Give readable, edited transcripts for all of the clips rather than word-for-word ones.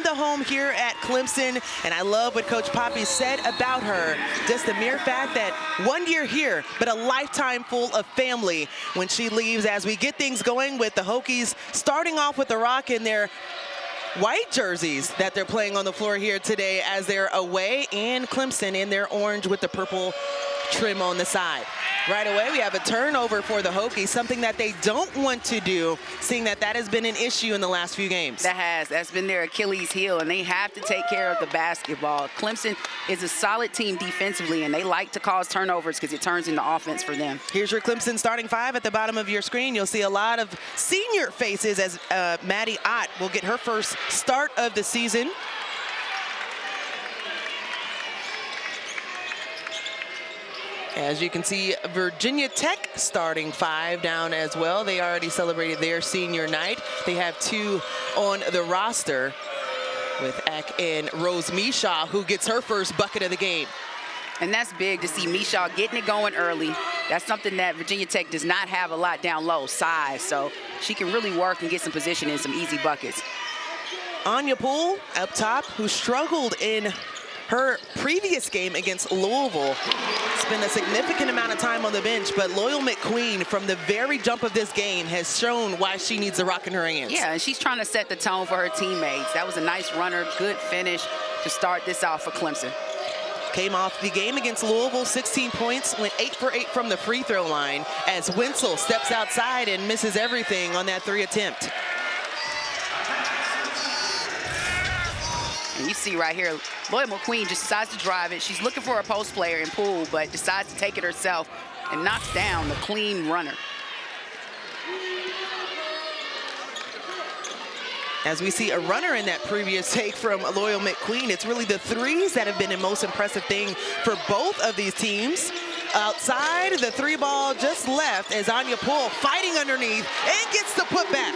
the home here at Clemson, and I love what Coach Poppy said about her. Just the mere fact that 1 year here, but a lifetime full of family when she leaves, as we get things going with the Hokies starting off with the rock in their white jerseys that they're playing on the floor here today as they're away, and Clemson in their orange with the purple trim on the side. Right away, we have a turnover for the Hokies, something that they don't want to do, seeing that that has been an issue in the last few games. That's been their Achilles heel, and they have to take care of the basketball. Clemson is a solid team defensively, and they like to cause turnovers because it turns into offense for them. Here's your Clemson starting five at the bottom of your screen. You'll see a lot of senior faces as Maddie Ott will get her first start of the season. As you can see, Virginia Tech starting five down as well. They already celebrated their senior night. They have two on the roster with Eck and Rose Micheaux, who gets her first bucket of the game. And that's big to see Micheaux getting it going early. That's something that Virginia Tech does not have a lot down low, size. So she can really work and get some position in some easy buckets. Anya Poole up top, who struggled in her previous game against Louisville. Spent a significant amount of time on the bench, but Loyal McQueen from the very jump of this game has shown why she needs the rock in her hands. Yeah, and she's trying to set the tone for her teammates. That was a nice runner, good finish to start this out for Clemson. Came off the game against Louisville, 16 points, went 8 for 8 from the free throw line as Wenzel steps outside and misses everything on that 3 attempt. And you see right here, Loyal McQueen just decides to drive it. She's looking for a post player in Poole, but decides to take it herself and knocks down the clean runner. As we see a runner in that previous take from Loyal McQueen, it's really the threes that have been the most impressive thing for both of these teams. Outside, the three ball just left as Anya Poole fighting underneath and gets the putback.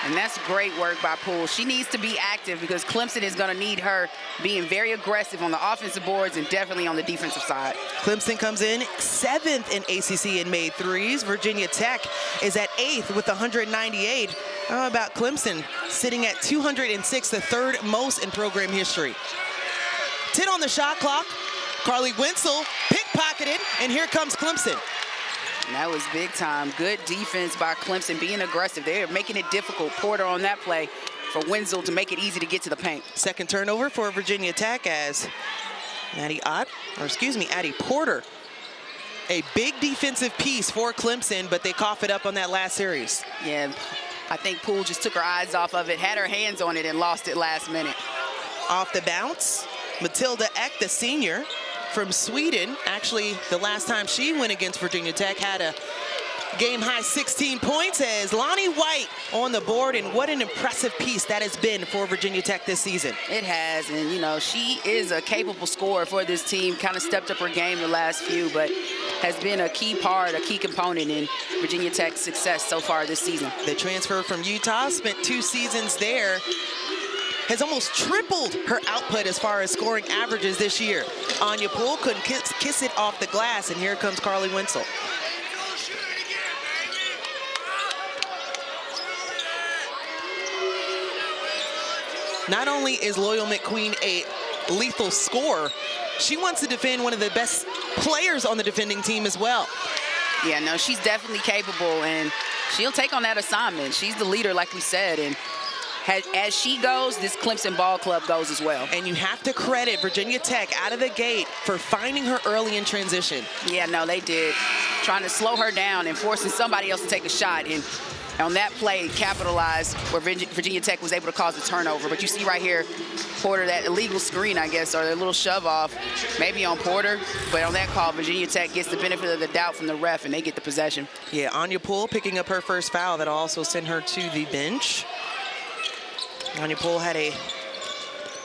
And that's great work by Poole. She needs to be active because Clemson is going to need her being very aggressive on the offensive boards and definitely on the defensive side. Clemson comes in 7th in ACC in made threes. Virginia Tech is at 8th with 198. How about Clemson sitting at 206, the third most in program history? 10 on the shot clock. Carleigh Wenzel pickpocketed, and here comes Clemson. And that was big time. Good defense by Clemson, being aggressive. They're making it difficult. Porter on that play for Wenzel to make it easy to get to the paint. Second turnover for Virginia Tech as Addie Porter. A big defensive piece for Clemson, but they cough it up on that last series. Yeah, I think Poole just took her eyes off of it, had her hands on it, and lost it last minute. Off the bounce, Matilda Eck, the senior from Sweden. Actually, the last time she went against Virginia Tech had a game-high 16 points as Lonnie White on the board, and what an impressive piece that has been for Virginia Tech this season. It has, and you know, she is a capable scorer for this team, kind of stepped up her game the last few, but has been a key part, a key component in Virginia Tech's success so far this season. The transfer from Utah, spent 2 seasons there, has almost tripled her output as far as scoring averages this year. Anya Poole couldn't kiss it off the glass, and here comes Carleigh Wenzel. Not only is Loyal McQueen a lethal scorer, she wants to defend one of the best players on the defending team as well. Yeah, no, she's definitely capable, and she'll take on that assignment. She's the leader, like we said, and as she goes, this Clemson ball club goes as well. And you have to credit Virginia Tech out of the gate for finding her early in transition. Yeah, no, they did. Trying to slow her down and forcing somebody else to take a shot. And on that play, capitalized where Virginia Tech was able to cause a turnover. But you see right here, Porter, that illegal screen, I guess, or a little shove off, maybe on Porter. But on that call, Virginia Tech gets the benefit of the doubt from the ref, and they get the possession. Yeah, Anya Poole picking up her first foul. That'll also send her to the bench. Anya Poole had a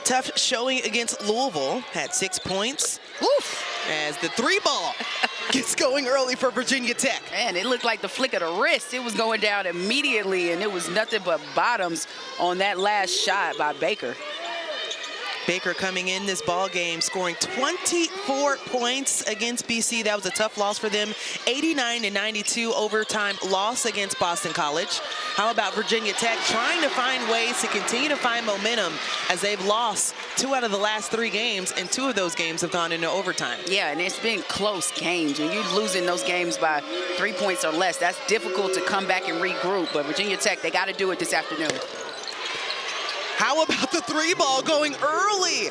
tough showing against Louisville, had 6 points. Oof, as the three ball gets going early for Virginia Tech. Man, it looked like the flick of the wrist. It was going down immediately, and it was nothing but bottoms on that last shot by Baker. Baker coming in this ball game, scoring 24 points against BC. That was a tough loss for them. 89-92 overtime loss against Boston College. How about Virginia Tech trying to find ways to continue to find momentum as they've lost 2 out of the last 3 games, and 2 of those games have gone into overtime. Yeah, and it's been close games. When you're losing those games by 3 points or less, that's difficult to come back and regroup. But Virginia Tech, they got to do it this afternoon. How about the 3-ball going early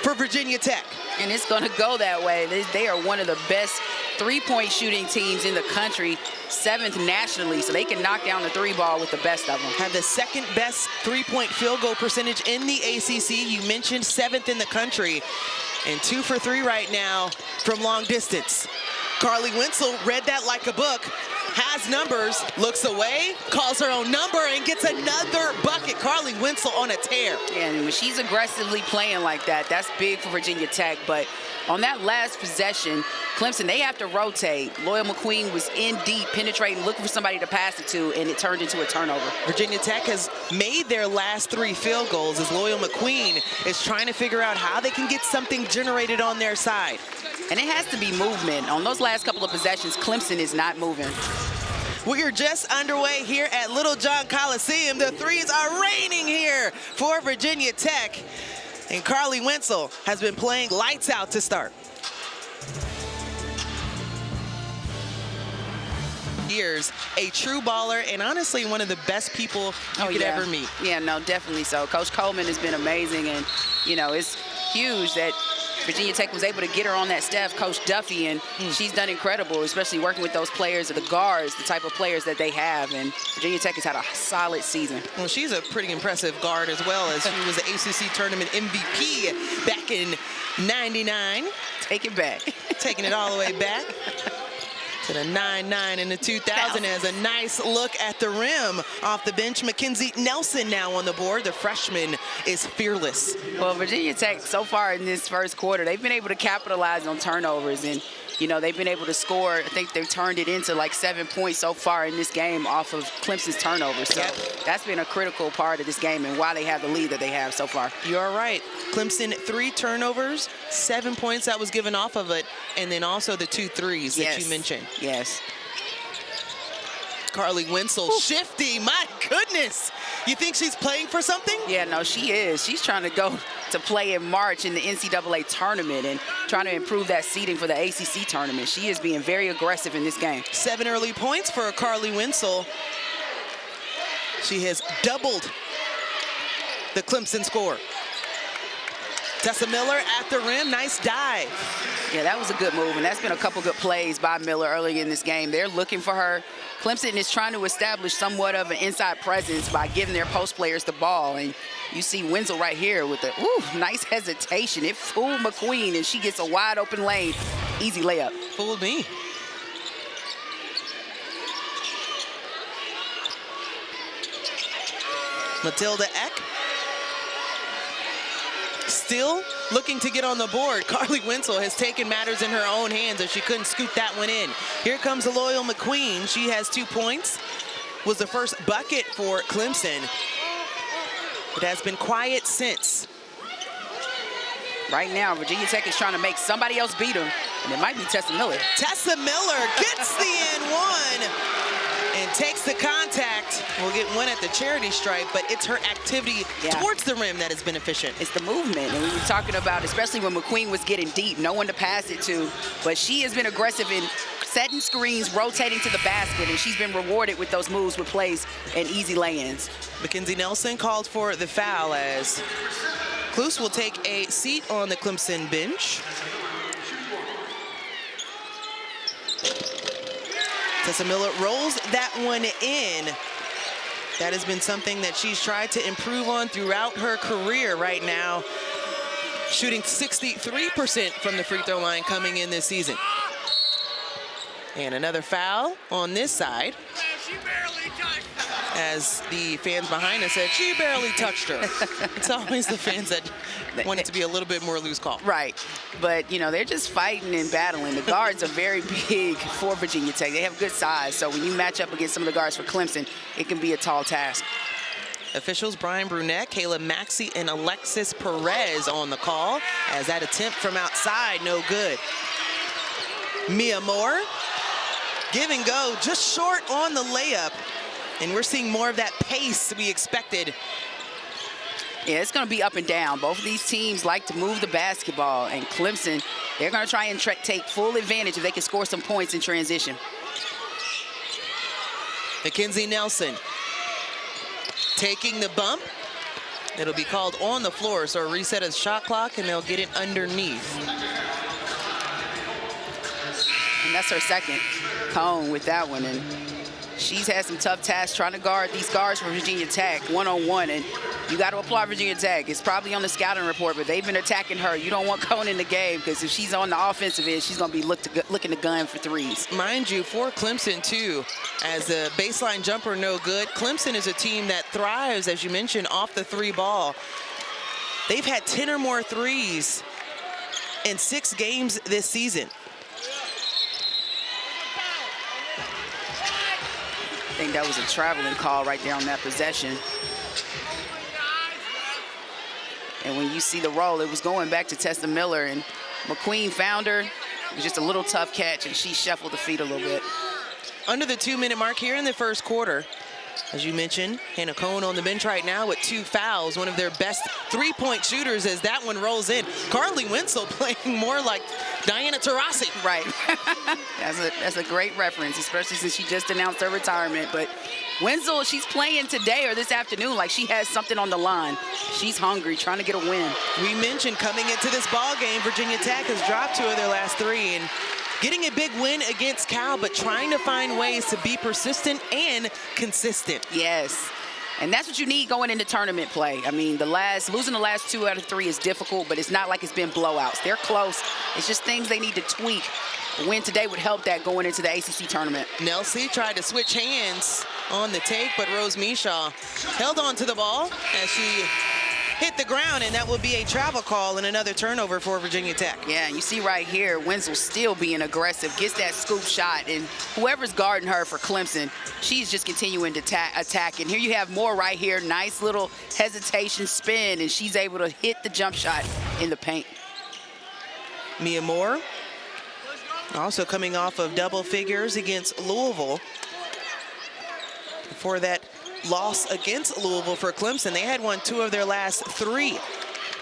for Virginia Tech? And it's going to go that way. They are one of the best 3-point shooting teams in the country, 7th nationally, so they can knock down the 3-ball with the best of them. Have the 2nd best 3-point field goal percentage in the ACC. You mentioned 7th in the country, and 2 for 3 right now from long distance. Carleigh Wenzel read that like a book, has numbers, looks away, calls her own number, and gets another bucket. Carleigh Wenzel on a tear. And when she's aggressively playing like that, that's big for Virginia Tech. But on that last possession, Clemson, they have to rotate. Loyal McQueen was in deep, penetrating, looking for somebody to pass it to, and it turned into a turnover. Virginia Tech has made their last 3 field goals as Loyal McQueen is trying to figure out how they can get something generated on their side. And it has to be movement. On those last couple of possessions, Clemson is not moving. We are just underway here at Little John Coliseum. The threes are raining here for Virginia Tech. And Carleigh Wenzel has been playing lights out to start. Years, a true baller, and honestly one of the best people you could ever meet. Yeah, no, definitely so. Coach Coleman has been amazing, and you know, it's huge that Virginia Tech was able to get her on that staff, Coach Duffy, and she's done incredible, especially working with those players, the guards, the type of players that they have. And Virginia Tech has had a solid season. Well, she's a pretty impressive guard as well, as she was the ACC tournament MVP back in '99. Take it back. Taking it all the way back to the 99 and the 2000 as a nice look at the rim off the bench. Mackenzie Nelson now on the board. The freshman is fearless. Well, Virginia Tech, so far in this first quarter, they've been able to capitalize on turnovers, and you know, they've been able to score. I think they've turned it into like 7 points so far in this game off of Clemson's turnovers. So that's been a critical part of this game and why they have the lead that they have so far. You're right. Clemson 3 turnovers, 7 points that was given off of it, and then also the 2 threes that you mentioned. Yes. Carleigh Wenzel, shifty, my goodness. You think she's playing for something? Yeah, no, she is. She's trying to go to play in March in the NCAA tournament and trying to improve that seeding for the ACC tournament. She is being very aggressive in this game. 7 early points for Carleigh Wenzel. She has doubled the Clemson score. Tessa Miller at the rim, nice dive. Yeah, that was a good move, and that's been a couple good plays by Miller early in this game. They're looking for her. Clemson is trying to establish somewhat of an inside presence by giving their post players the ball, and you see Wenzel right here with the nice hesitation. It fooled McQueen, and she gets a wide open lane. Easy layup. Fooled me. Matilda Eck still looking to get on the board. Carleigh Wenzel has taken matters in her own hands as she couldn't scoop that one in. Here comes the Loyal McQueen. She has 2 points. Was the first bucket for Clemson. It has been quiet since. Right now, Virginia Tech is trying to make somebody else beat them, and it might be Tessa Miller. Tessa Miller gets the N1 and takes the contact. We'll get one at the charity stripe, but it's her activity towards the rim that has been efficient. It's the movement, and we were talking about, especially when McQueen was getting deep, no one to pass it to, but she has been aggressive in setting screens, rotating to the basket, and she's been rewarded with those moves with plays and easy lay-ins. Mackenzie Nelson called for the foul as Cluse will take a seat on the Clemson bench. Tessa Miller rolls that one in. That has been something that she's tried to improve on throughout her career right now. Shooting 63% from the free throw line coming in this season. And another foul on this side. As the fans behind us said, she barely touched her. It's always the fans that want it to be a little bit more loose call. Right. But, you know, they're just fighting and battling. The guards are very big for Virginia Tech. They have good size. So when you match up against some of the guards for Clemson, it can be a tall task. Officials Brian Brunette, Kayla Maxey, and Alexis Perez on the call as that attempt from outside, no good. Mia Moore, give and go, just short on the layup. And we're seeing more of that pace we expected. Yeah, it's going to be up and down. Both of these teams like to move the basketball, and Clemson, they're going to try and take full advantage if they can score some points in transition. Mackenzie Nelson taking the bump. It'll be called on the floor, so a reset of the shot clock, and they'll get it underneath. And that's her second cone with that one. And she's had some tough tasks trying to guard these guards for Virginia Tech one-on-one, and you got to applaud Virginia Tech. It's probably on the scouting report, but they've been attacking her. You don't want Cone in the game because if she's on the offensive end, she's going to be looking to gun for threes. Mind you, for Clemson, too, as a baseline jumper, no good. Clemson is a team that thrives, as you mentioned, off the three ball. They've had 10 or more threes in 6 games this season. I think that was a traveling call right there on that possession. And when you see the roll, it was going back to Tessa Miller, and McQueen found her. It was just a little tough catch, and she shuffled the feet a little bit. Under the 2-minute mark here in the first quarter. As you mentioned, Hannah Cone on the bench right now with 2 fouls, one of their best three-point shooters as that one rolls in. Carleigh Wenzel playing more like Diana Taurasi. Right. That's a great reference, especially since she just announced her retirement. But Wenzel, she's playing today or this afternoon like she has something on the line. She's hungry, trying to get a win. We mentioned coming into this ball game, Virginia Tech has dropped 2 of their last 3, and getting a big win against Cal, but trying to find ways to be persistent and consistent. Yes, and that's what you need going into tournament play. I mean, losing the last 2 out of 3 is difficult, but it's not like it's been blowouts. They're close. It's just things they need to tweak. A win today would help that going into the ACC tournament. Nelson tried to switch hands on the take, but Rose Micheaux held on to the ball as she hit the ground, and that will be a travel call and another turnover for Virginia Tech. Yeah, and you see right here, Wenzel still being aggressive, gets that scoop shot, and whoever's guarding her for Clemson, she's just continuing to attack. And here you have Moore right here, nice little hesitation spin, and she's able to hit the jump shot in the paint. Mia Moore also coming off of double figures against Louisville. For that loss against Louisville for Clemson, they had won 2 of their last 3.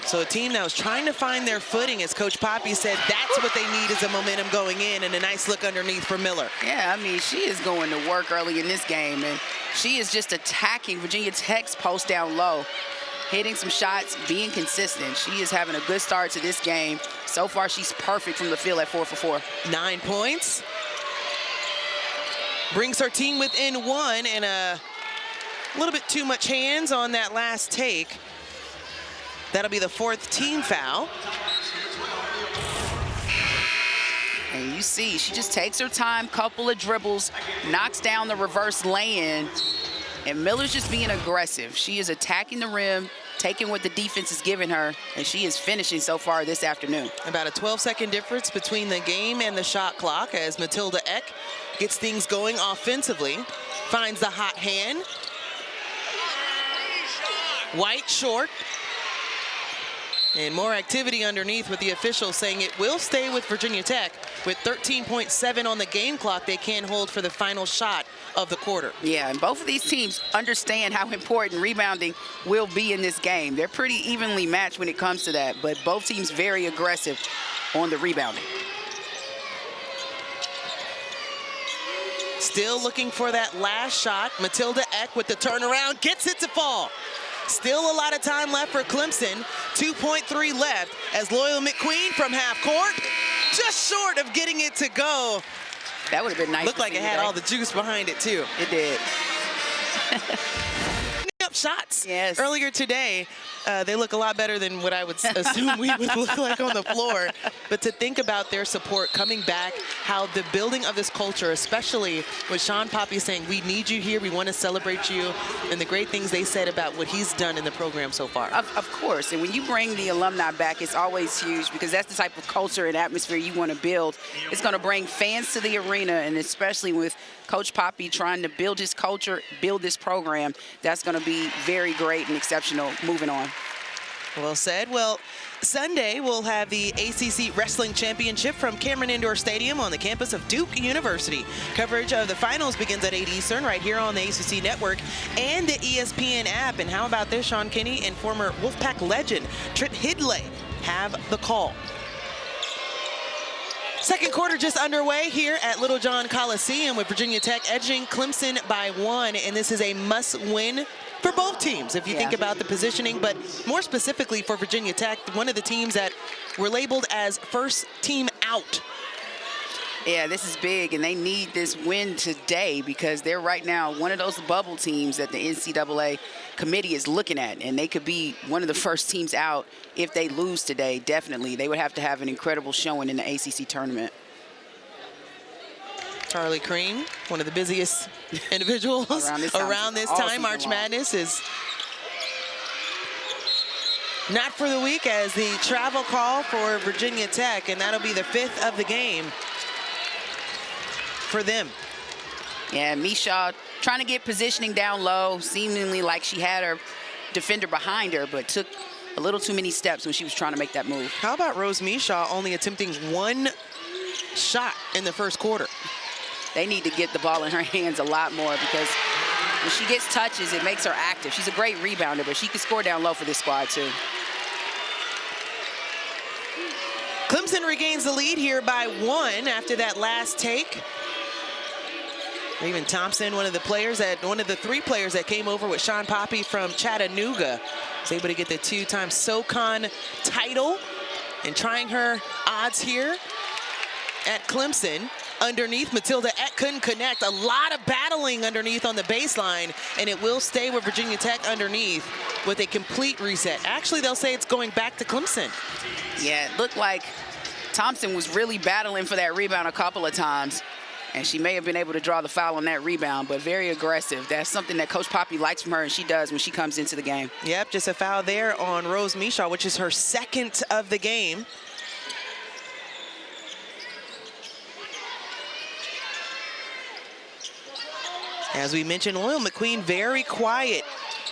So a team that was trying to find their footing, as Coach Poppy said, that's what they need is a momentum going in, and a nice look underneath for Miller. Yeah, I mean, she is going to work early in this game, and she is just attacking Virginia Tech's post down low, hitting some shots, being consistent. She is having a good start to this game. So far, she's perfect from the field at 4 for 4. 9 points. Brings her team within 1, and a little bit too much hands on that last take. That'll be the 4th team foul. And you see, she just takes her time, couple of dribbles, knocks down the reverse lay-in, and Miller's just being aggressive. She is attacking the rim, taking what the defense is giving her, and she is finishing so far this afternoon. About a 12-second difference between the game and the shot clock as Matilda Eck gets things going offensively, finds the hot hand. White short. And more activity underneath with the officials saying it will stay with Virginia Tech. With 13.7 on the game clock, they can hold for the final shot of the quarter. Yeah, and both of these teams understand how important rebounding will be in this game. They're pretty evenly matched when it comes to that, but both teams very aggressive on the rebounding. Still looking for that last shot. Matilda Eck with the turnaround, gets it to fall. Still a lot of time left for Clemson. 2.3 left as Loyal McQueen from half court, just short of getting it to go. That would have been nice. Looked like it had all the juice behind it too. It did. Up shots. Yes. Earlier today, they look a lot better than what I would assume we would look like on the floor. But to think about their support coming back, how the building of this culture, especially with Sean Poppy saying, we need you here, we want to celebrate you, and the great things they said about what he's done in the program so far. Of course, and when you bring the alumni back, it's always huge because that's the type of culture and atmosphere you want to build. It's going to bring fans to the arena, and especially with Coach Poppy trying to build his culture, build this program, that's going to be very great and exceptional moving on. Well said. Well, Sunday we'll have the ACC Wrestling Championship from Cameron Indoor Stadium on the campus of Duke University. Coverage of the finals begins at 8 Eastern right here on the ACC Network and the ESPN app. And how about this, Sean Kinney and former Wolfpack legend Trent Hidlay have the call. Second quarter just underway here at Littlejohn Coliseum with Virginia Tech edging Clemson by 1, and this is a must-win for both teams if you think about the positioning, but more specifically for Virginia Tech, one of the teams that were labeled as first team out. Yeah, this is big, and they need this win today because they're right now one of those bubble teams that the NCAA committee is looking at, and they could be one of the first teams out if they lose today. Definitely, they would have to have an incredible showing in the ACC tournament. Charlie Cream, one of the busiest individuals around this time. March Madness is not for the weak as the travel call for Virginia Tech, and that'll be the 5th of the game for them. Yeah, Micheaux trying to get positioning down low, seemingly like she had her defender behind her, but took a little too many steps when she was trying to make that move. How about Rose Micheaux only attempting 1 shot in the first quarter? They need to get the ball in her hands a lot more because when she gets touches, it makes her active. She's a great rebounder, but she can score down low for this squad too. Clemson regains the lead here by 1 after that last take. Even Thompson, one of the 3 players that came over with Sean Poppy from Chattanooga, was able to get the 2-time SoCon title and trying her odds here at Clemson. Underneath, Matilda Eck couldn't connect. A lot of battling underneath on the baseline, and it will stay with Virginia Tech underneath with a complete reset. Actually, they'll say it's going back to Clemson. Yeah, it looked like Thompson was really battling for that rebound a couple of times, and she may have been able to draw the foul on that rebound, but very aggressive. That's something that Coach Poppy likes from her, and she does when she comes into the game. Yep, just a foul there on Rose Micheaux, which is her 2nd of the game. As we mentioned, Loyal McQueen very quiet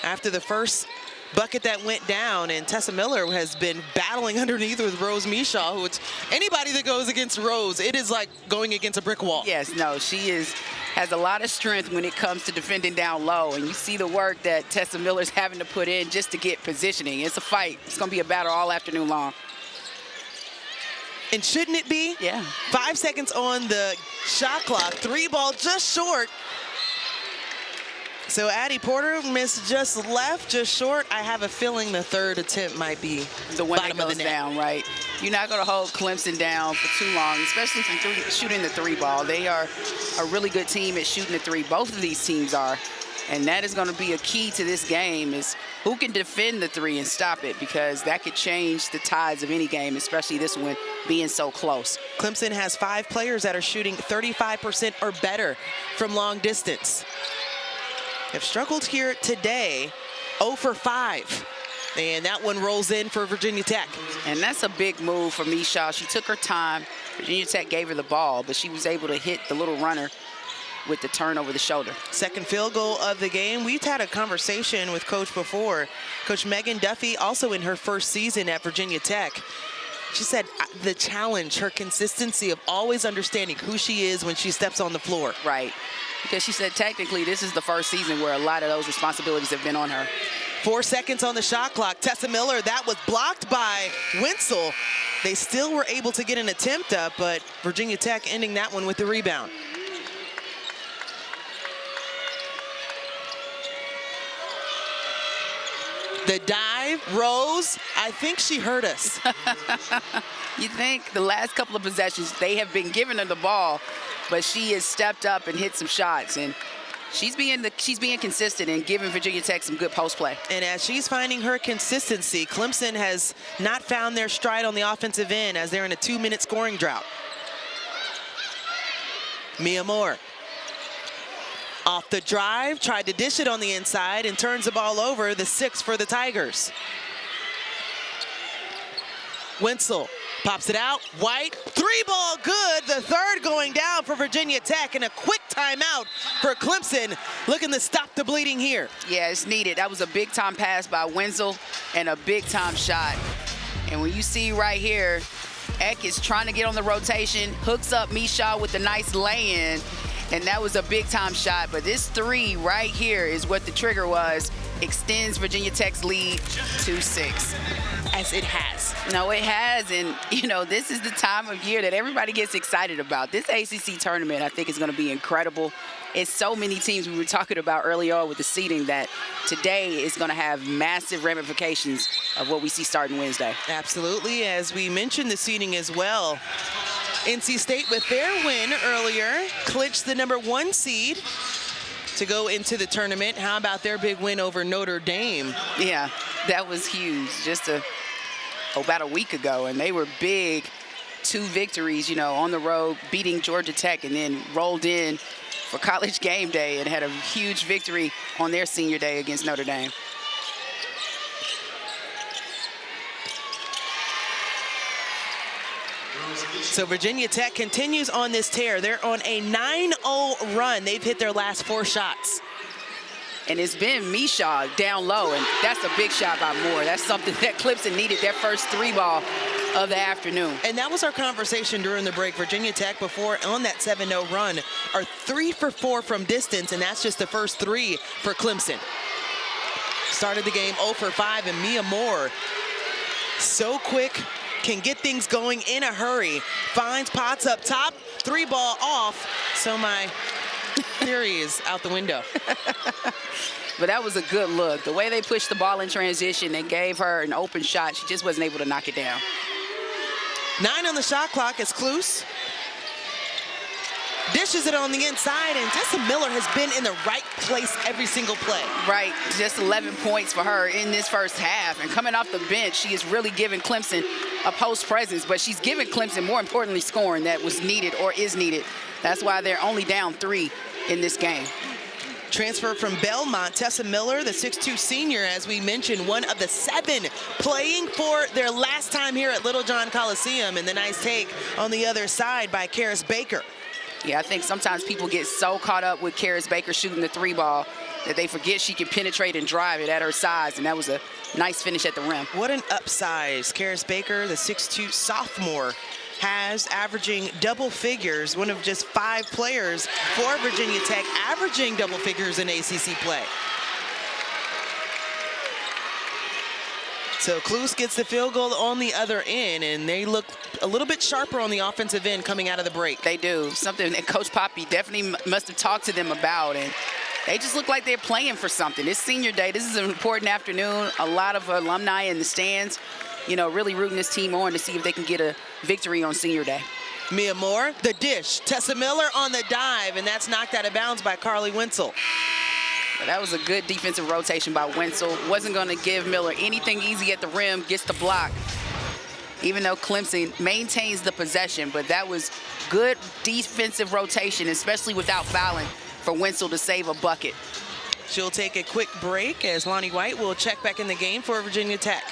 after the first bucket that went down, and Tessa Miller has been battling underneath with Rose Micheaux, who it's anybody that goes against Rose, it is like going against a brick wall. Yes, no, she has a lot of strength when it comes to defending down low, and you see the work that Tessa Miller's having to put in just to get positioning. It's a fight. It's going to be a battle all afternoon long. And shouldn't it be? Yeah. 5 seconds on the shot clock. 3 ball just short. So Addie Porter missed just left, just short. I have a feeling the 3rd attempt might be the one that goes down, right? You're not going to hold Clemson down for too long, especially from shooting the 3 ball. They are a really good team at shooting the 3. Both of these teams are. And that is going to be a key to this game is who can defend the 3 and stop it, because that could change the tides of any game, especially this one being so close. Clemson has 5 players that are shooting 35% or better from long distance. Have struggled here today, 0 for 5. And that one rolls in for Virginia Tech. And that's a big move for Micheaux. She took her time. Virginia Tech gave her the ball, but she was able to hit the little runner with the turn over the shoulder. 2nd field goal of the game. We've had a conversation with Coach before. Coach Megan Duffy, also in her 1st season at Virginia Tech. She said the challenge, her consistency of always understanding who she is when she steps on the floor. Right. Because she said technically this is the 1st season where a lot of those responsibilities have been on her. 4 seconds on the shot clock. Tessa Miller, that was blocked by Wenzel. They still were able to get an attempt up, but Virginia Tech ending that one with the rebound. The dive, Rose, I think she hurt us. You think the last couple of possessions, they have been giving her the ball, but she has stepped up and hit some shots, and she's being consistent and giving Virginia Tech some good post play. And as she's finding her consistency, Clemson has not found their stride on the offensive end as they're in a 2-minute scoring drought. Mia Moore. Off the drive, tried to dish it on the inside and turns the ball over, the 6 for the Tigers. Wenzel pops it out. White, three ball good. The third going down for Virginia Tech, and a quick timeout for Clemson, looking to stop the bleeding here. Yeah, it's needed. That was a big time pass by Wenzel and a big time shot. And when you see right here, Eck is trying to get on the rotation, hooks up Micheaux with a nice lay-in, and that was a big time shot. But this three right here is what the trigger was. Extends Virginia Tech's lead to 6. As it has. No, it has, and you know, this is the time of year that everybody gets excited about. This ACC tournament, I think, is going to be incredible. It's so many teams we were talking about early on with the seeding that today is going to have massive ramifications of what we see starting Wednesday. Absolutely, as we mentioned the seeding as well. NC State, with their win earlier, clinched the #1 seed to go into the tournament. How about their big win over Notre Dame? Yeah, that was huge. Just about a week ago, and they were big. 2 victories, you know, on the road, beating Georgia Tech, and then rolled in for College game day and had a huge victory on their senior day against Notre Dame. So Virginia Tech continues on this tear. They're on a 9-0 run. They've hit their last 4 shots. And it's been Micheaux down low, and that's a big shot by Moore. That's something that Clemson needed, their first 3 ball of the afternoon. And that was our conversation during the break. Virginia Tech, before on that 7-0 run, are 3 for 4 from distance, and that's just the first 3 for Clemson. Started the game 0 for 5, and Mia Moore, so quick, can get things going in a hurry. Finds Potts up top, 3 ball off, so my theory is out the window. But that was a good look. The way they pushed the ball in transition, they gave her an open shot. She just wasn't able to knock it down. 9 on the shot clock as Klus dishes it on the inside, and Tessa Miller has been in the right place every single play. Right, just 11 points for her in this first half. And coming off the bench, she is really giving Clemson a post presence, but she's giving Clemson, more importantly, scoring that was needed or is needed. That's why they're only down 3 in this game. Transfer from Belmont, Tessa Miller, the 6'2 senior, as we mentioned, one of the 7 playing for their last time here at Littlejohn Coliseum, and the nice take on the other side by Carys Baker. Yeah, I think sometimes people get so caught up with Carys Baker shooting the 3 ball that they forget she can penetrate and drive it at her size, and that was a nice finish at the rim. What an upsize Carys Baker, the 6'2 sophomore, has, averaging double figures, one of just 5 players for Virginia Tech averaging double figures in ACC play. So Klus gets the field goal on the other end, and they look a little bit sharper on the offensive end coming out of the break. They do, something that Coach Poppy definitely must have talked to them about, and they just look like they're playing for something. It's senior day. This is an important afternoon. A lot of alumni in the stands, you know, really rooting this team on to see if they can get a victory on senior day. Mia Moore, the dish. Tessa Miller on the dive, and that's knocked out of bounds by Carleigh Wenzel. That was a good defensive rotation by Wenzel. Wasn't going to give Miller anything easy at the rim, gets the block, even though Clemson maintains the possession. But that was good defensive rotation, especially without fouling, for Wenzel to save a bucket. She'll take a quick break as Lonnie White will check back in the game for Virginia Tech.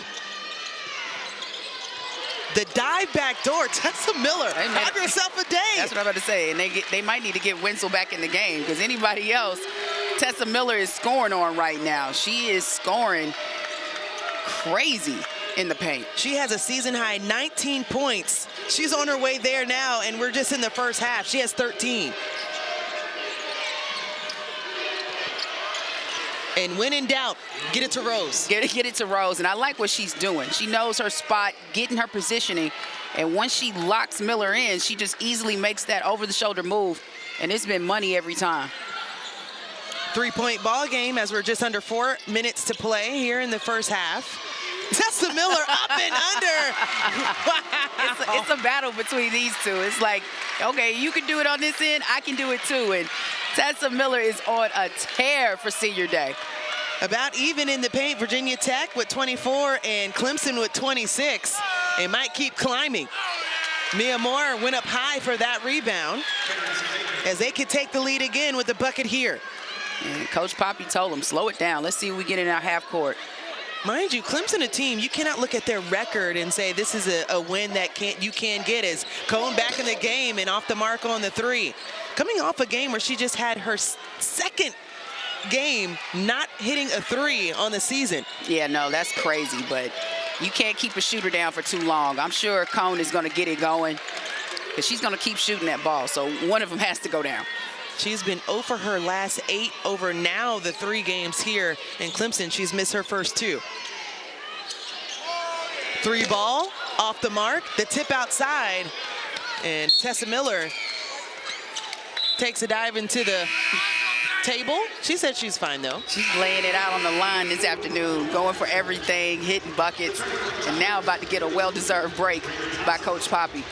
The dive back door, Tessa Miller, have yourself a day. That's what I'm about to say, and they might need to get Wenzel back in the game, because anybody else, Tessa Miller is scoring on right now. She is scoring crazy in the paint. She has a season high 19 points. She's on her way there now, and we're just in the first half. She has 13. And when in doubt, get it to Rose. Get it to Rose, and I like what she's doing. She knows her spot, getting her positioning, and once she locks Miller in, she just easily makes that over-the-shoulder move, and it's been money every time. 3-point ball game as we're just under 4 minutes to play here in the first half. Tessa Miller up and under. Wow. It's a battle between these two. It's like, okay, you can do it on this end, I can do it too. And Tessa Miller is on a tear for senior day. About even in the paint, Virginia Tech with 24 and Clemson with 26. It might keep climbing. Mia Moore went up high for that rebound as they could take the lead again with the bucket here. And Coach Poppy told them, slow it down. Let's see what we get in our half court. Mind you, Clemson, a team, you cannot look at their record and say this is a win that you can get, as Cone back in the game and off the mark on the three. Coming off a game where she just had her second game not hitting a three on the season. Yeah, no, that's crazy, but you can't keep a shooter down for too long. I'm sure Cone is going to get it going because she's going to keep shooting that ball, so one of them has to go down. She's been 0 for her last 8 over now the 3 games here in Clemson. She's missed her first 2. 3 ball off the mark, the tip outside, and Tessa Miller takes a dive into the table. She said she's fine though. She's laying it out on the line this afternoon, going for everything, hitting buckets, and now about to get a well-deserved break by Coach Poppy.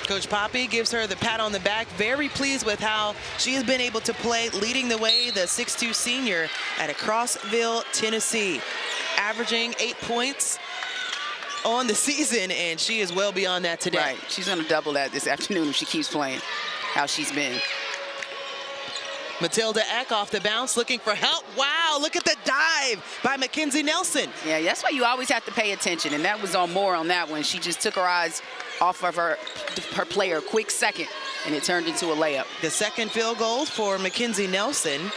Coach Poppy gives her the pat on the back. Very pleased with how she has been able to play, leading the way, the 6'2" senior out of Crossville, Tennessee. Averaging 8 points on the season, and she is well beyond that today. Right, she's gonna double that this afternoon if she keeps playing how she's been. Matilda Eck off the bounce, looking for help. Wow, look at the dive by Mackenzie Nelson. Yeah, that's why you always have to pay attention, and that was on more on that one. She just took her eyes off of her player, quick second, and it turned into a layup. The second field goal for Mackenzie Nelson.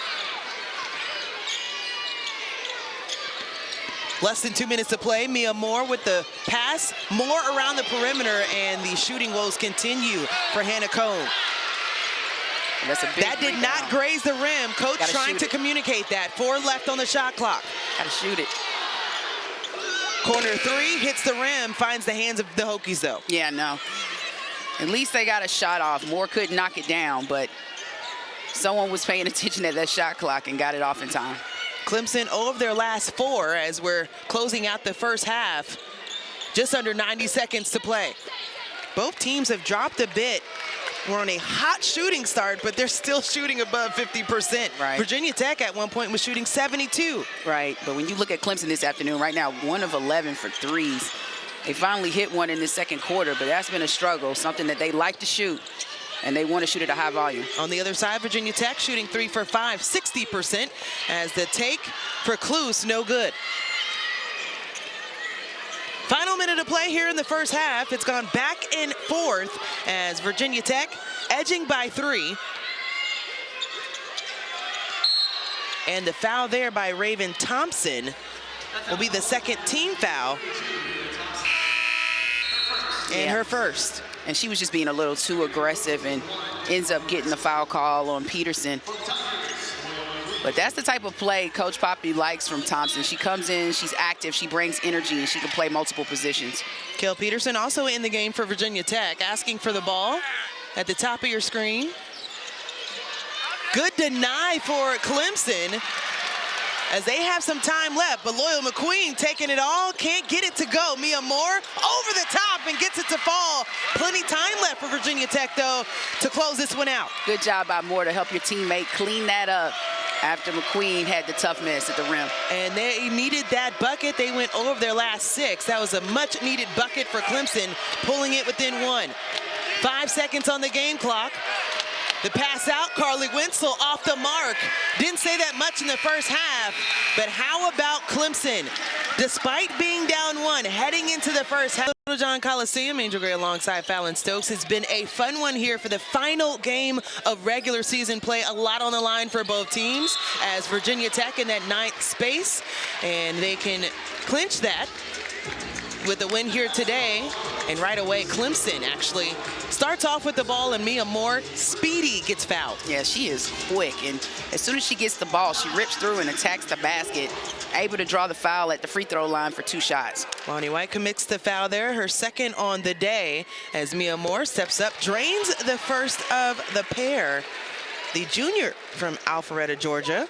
Less than 2 minutes to play. Mia Moore with the pass. Moore around the perimeter, and the shooting woes continue for Hannah Cone. That did not graze the rim. Coach trying to communicate that. 4 left on the shot clock. Gotta shoot it. Corner 3 hits the rim, finds the hands of the Hokies though. Yeah, no. At least they got a shot off. Moore couldn't knock it down, but someone was paying attention at that shot clock and got it off in time. Clemson 0 of their last 4 as we're closing out the first half. Just under 90 seconds to play. Both teams have dropped a bit. We're on a hot shooting start, but they're still shooting above 50%. Right. Virginia Tech at one point was shooting 72. Right, but when you look at Clemson this afternoon, right now, 1 of 11 for threes. They finally hit one in the second quarter, but that's been a struggle, something that they like to shoot, and they want to shoot at a high volume. On the other side, Virginia Tech shooting 3 for 5, 60%, as the take for Cluse, no good. Final minute of play here in the first half. It's gone back and forth as Virginia Tech edging by 3. And the foul there by Raven Thompson will be the second team foul. And her first. And she was just being a little too aggressive and ends up getting the foul call on Peterson. But that's the type of play Coach Poppy likes from Thompson. She comes in, she's active, she brings energy, and she can play multiple positions. Kel Peterson also in the game for Virginia Tech, asking for the ball at the top of your screen. Good deny for Clemson as they have some time left, but Loyal McQueen taking it all, can't get it to go. Mia Moore over the top and gets it to fall. Plenty time left for Virginia Tech, though, to close this one out. Good job by Moore to help your teammate clean that up after McQueen had the tough miss at the rim. And they needed that bucket. They went over their last 6. That was a much-needed bucket for Clemson, pulling it within 1. 5 seconds on the game clock. The pass out, Carleigh Wenzel off the mark. Didn't say that much in the first half, but how about Clemson? Despite being down 1, heading into the first half, Little John Coliseum, Angel Gray alongside Fallon Stokes. It's been a fun one here for the final game of regular season play. A lot on the line for both teams as Virginia Tech in that 9th space, and they can clinch that with the win here today. And right away, Clemson actually starts off with the ball, and Mia Moore, speedy, gets fouled. Yeah, she is quick, and as soon as she gets the ball, she rips through and attacks the basket, able to draw the foul at the free throw line for 2 shots. Lonnie White commits the foul there, her second on the day, as Mia Moore steps up, drains the first of the pair. The junior from Alpharetta, Georgia,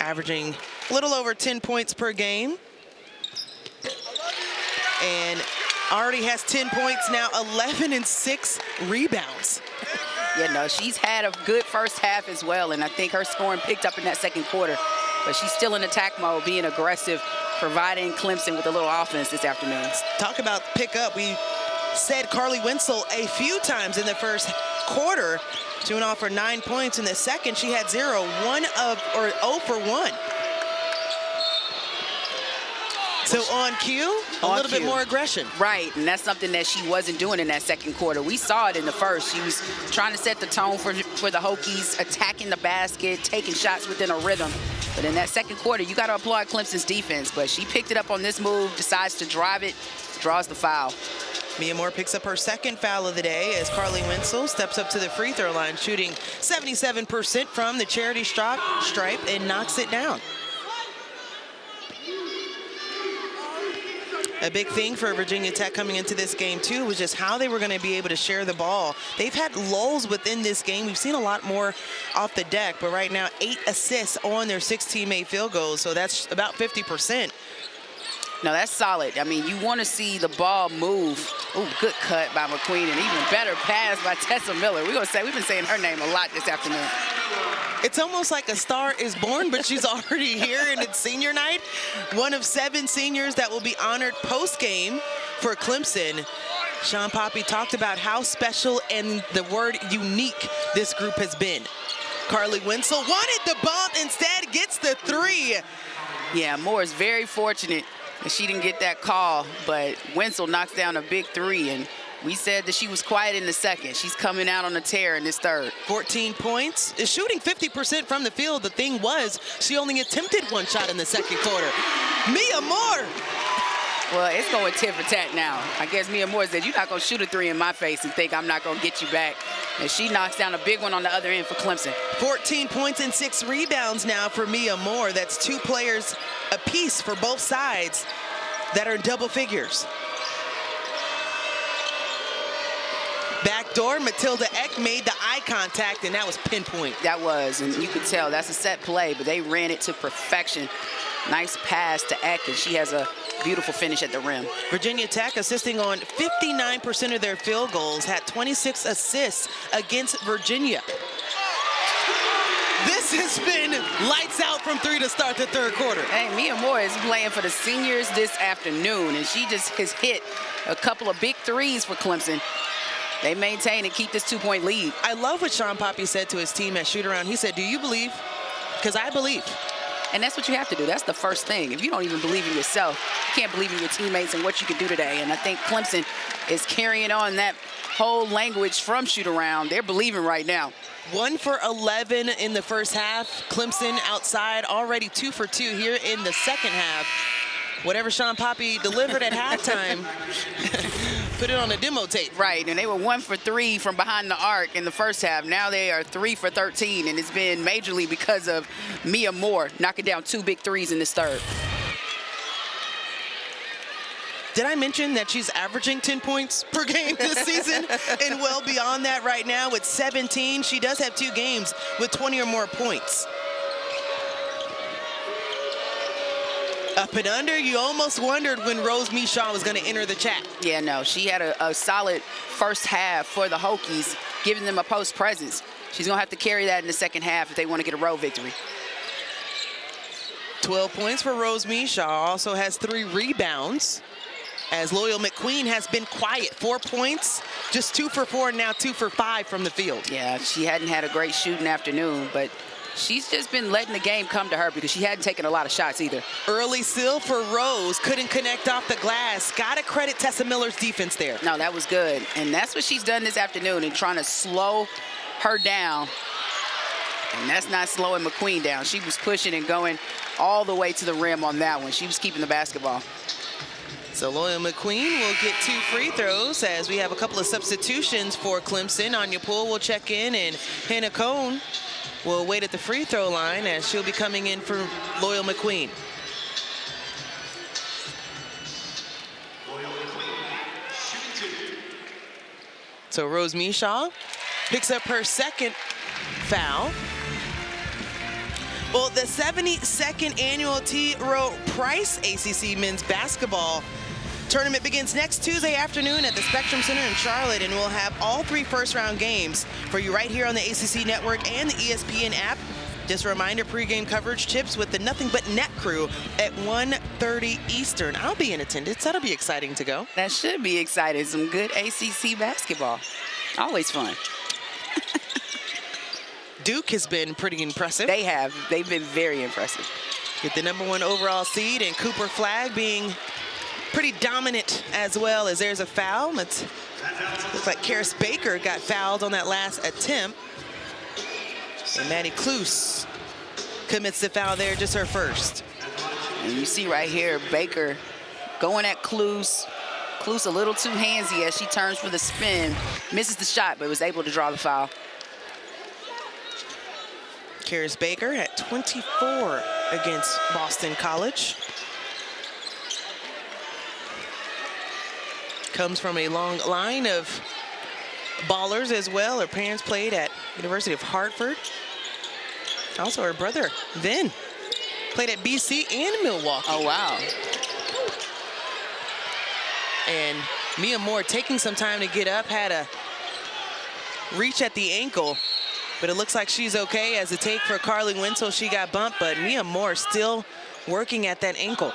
averaging a little over 10 points per game. And already has 10 points now, 11 and 6 rebounds. Yeah, no, she's had a good first half as well, and I think her scoring picked up in that second quarter. But she's still in attack mode, being aggressive, providing Clemson with a little offense this afternoon. Talk about pick up. We said Carleigh Wenzel a few times in the first quarter. She went off for 9 points. In the second, she had 0 for 1. So on cue, a little bit more aggression. Right, and that's something that she wasn't doing in that second quarter. We saw it in the first. She was trying to set the tone for the Hokies, attacking the basket, taking shots within a rhythm. But in that second quarter, you got to applaud Clemson's defense. But she picked it up on this move, decides to drive it, draws the foul. Mia Moore picks up her second foul of the day as Carleigh Wenzel steps up to the free throw line, shooting 77% from the charity stripe and knocks it down. A big thing for Virginia Tech coming into this game, too, was just how they were going to be able to share the ball. They've had lulls within this game. We've seen a lot more off the deck, but right now 8 assists on their 6 teammate field goals, so that's about 50%. No, that's solid. I mean, you want to see the ball move. Ooh, good cut by McQueen, and even better pass by Tessa Miller. We've been saying her name a lot this afternoon. It's almost like a star is born, but she's already here, and it's senior night. One of 7 seniors that will be honored post-game for Clemson. Sean Poppy talked about how special and the word unique this group has been. Carleigh Wenzel wanted the bump, instead gets the 3. Yeah, Moore is very fortunate that she didn't get that call, but Wenzel knocks down a big 3, and we said that she was quiet in the second. She's coming out on a tear in this third. 14 points, is shooting 50% from the field. The thing was, she only attempted 1 shot in the second quarter. Mia Moore. Well, it's going tit for tat now. I guess Mia Moore said, you're not going to shoot a 3 in my face and think I'm not going to get you back. And she knocks down a big one on the other end for Clemson. 14 points and 6 rebounds now for Mia Moore. That's 2 players apiece for both sides that are in double figures. Backdoor, Matilda Eck made the eye contact, and that was pinpoint. That was, and you could tell that's a set play, but they ran it to perfection. Nice pass to Eck, and she has a beautiful finish at the rim. Virginia Tech assisting on 59% of their field goals, had 26 assists against Virginia. This has been lights out from 3 to start the third quarter. Hey, Mia Moore is playing for the seniors this afternoon, and she just has hit a couple of big 3s for Clemson. They maintain and keep this 2-point lead. I love what Sean Poppy said to his team at shoot-around. He said, do you believe? Because I believe. And that's what you have to do. That's the first thing. If you don't even believe in yourself, you can't believe in your teammates and what you can do today. And I think Clemson is carrying on that whole language from shoot-around. They're believing right now. 1 for 11 in the first half. Clemson outside, already 2 for 2 here in the second half. Whatever Sean Poppy delivered at halftime, put it on a demo tape. Right, and they were 1 for 3 from behind the arc in the first half. Now they are 3 for 13, and it's been majorly because of Mia Moore knocking down 2 big 3s in this third. Did I mention that she's averaging 10 points per game this season and well beyond that right now with 17? She does have 2 games with 20 or more points. Up and under, you almost wondered when Rose Micheaux was going to enter the chat. Yeah, no, she had a solid first half for the Hokies, giving them a post presence. She's going to have to carry that in the second half if they want to get a road victory. 12 points for Rose Micheaux, also has 3 rebounds. As Loyal McQueen has been quiet, 4 points, just 2 for 4, now 2 for 5 from the field. Yeah, she hadn't had a great shooting afternoon, but she's just been letting the game come to her because she hadn't taken a lot of shots either. Early steal for Rose, couldn't connect off the glass. Gotta credit Tessa Miller's defense there. No, that was good. And that's what she's done this afternoon in trying to slow her down. And that's not slowing McQueen down. She was pushing and going all the way to the rim on that one. She was keeping the basketball. So Loyal McQueen will get 2 free throws as we have a couple of substitutions for Clemson. Anya Poole will check in, and Hannah Cohn will wait at the free throw line as she'll be coming in for Loyal McQueen. So Rose Micheaux picks up her second foul. Well, the 72nd annual T. Rowe Price ACC men's basketball tournament begins next Tuesday afternoon at the Spectrum Center in Charlotte, and we'll have all 3 first-round games for you right here on the ACC Network and the ESPN app. Just a reminder, pregame coverage tips with the Nothing But Net crew at 1:30 Eastern. I'll be in attendance. That'll be exciting to go. That should be exciting. Some good ACC basketball. Always fun. Duke has been pretty impressive. They have. They've been very impressive. Get the #1 overall seed, and Cooper Flagg being pretty dominant as well, as there's a foul. Looks like Carys Baker got fouled on that last attempt. And Maddie Cluse commits the foul there, just her first. And you see right here, Baker going at Cluse. Cluse a little too handsy as she turns for the spin. Misses the shot, but was able to draw the foul. Carys Baker at 24 against Boston College. Comes from a long line of ballers as well. Her parents played at University of Hartford. Also, her brother, Vin, played at BC and Milwaukee. Oh, wow. And Mia Moore taking some time to get up, had a reach at the ankle, but it looks like she's okay. As a take for Carleigh Wenzel, she got bumped, but Mia Moore still working at that ankle.